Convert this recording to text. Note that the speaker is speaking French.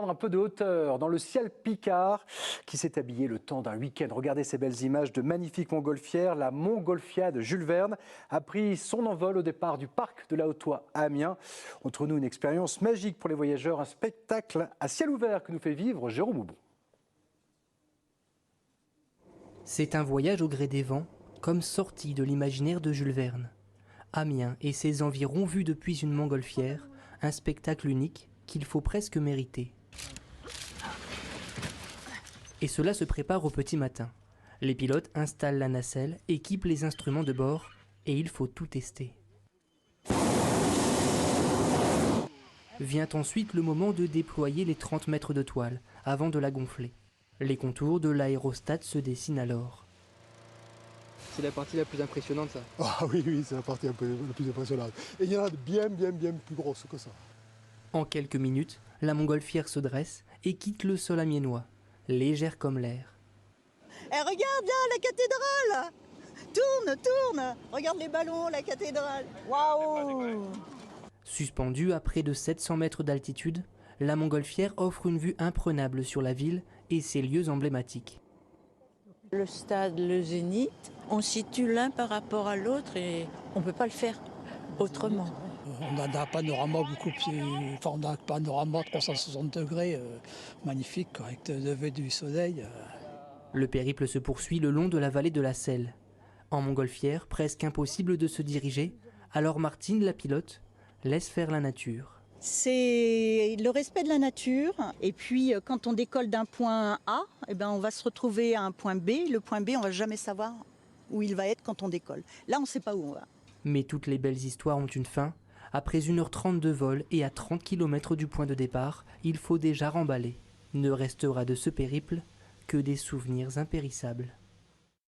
Prendre un peu de hauteur dans le ciel picard qui s'est habillé le temps d'un week-end. Regardez ces belles images de magnifiques montgolfières. La montgolfiade Jules Verne a pris son envol au départ du parc de la Haute-Oie à Amiens. Entre nous, une expérience magique pour les voyageurs, un spectacle à ciel ouvert que nous fait vivre Jérôme Houbon. C'est un voyage au gré des vents, comme sorti de l'imaginaire de Jules Verne. Amiens et ses environs vus depuis une montgolfière, un spectacle unique qu'il faut presque mériter. Et cela se prépare au petit matin. Les pilotes installent la nacelle, équipent les instruments de bord et il faut tout tester. Vient ensuite le moment de déployer les 30 mètres de toile avant de la gonfler. Les contours de l'aérostat se dessinent alors. C'est la partie la plus impressionnante, ça. Ah oui, c'est la partie la plus impressionnante. Et il y en a de bien plus grosses que ça. En quelques minutes, la montgolfière se dresse et quitte le sol amiénois, légère comme l'air. Eh, regarde là, la cathédrale! Tourne! Regarde les ballons, la cathédrale. Waouh! Suspendue à près de 700 mètres d'altitude, la montgolfière offre une vue imprenable sur la ville et ses lieux emblématiques. Le stade, le Zénith, on situe l'un par rapport à l'autre et on ne peut pas le faire autrement. On a un panorama on a un panorama 360 degrés, magnifique, avec le lever du soleil. Le périple se poursuit le long de la vallée de la Selle. En montgolfière, presque impossible de se diriger, alors Martine, la pilote, laisse faire la nature. C'est le respect de la nature. Et puis, quand on décolle d'un point A, on va se retrouver à un point B. Le point B, on ne va jamais savoir où il va être quand on décolle. Là, on ne sait pas où on va. Mais toutes les belles histoires ont une fin. Après 1h30 de vol et à 30 km du point de départ, il faut déjà remballer. Ne restera de ce périple que des souvenirs impérissables.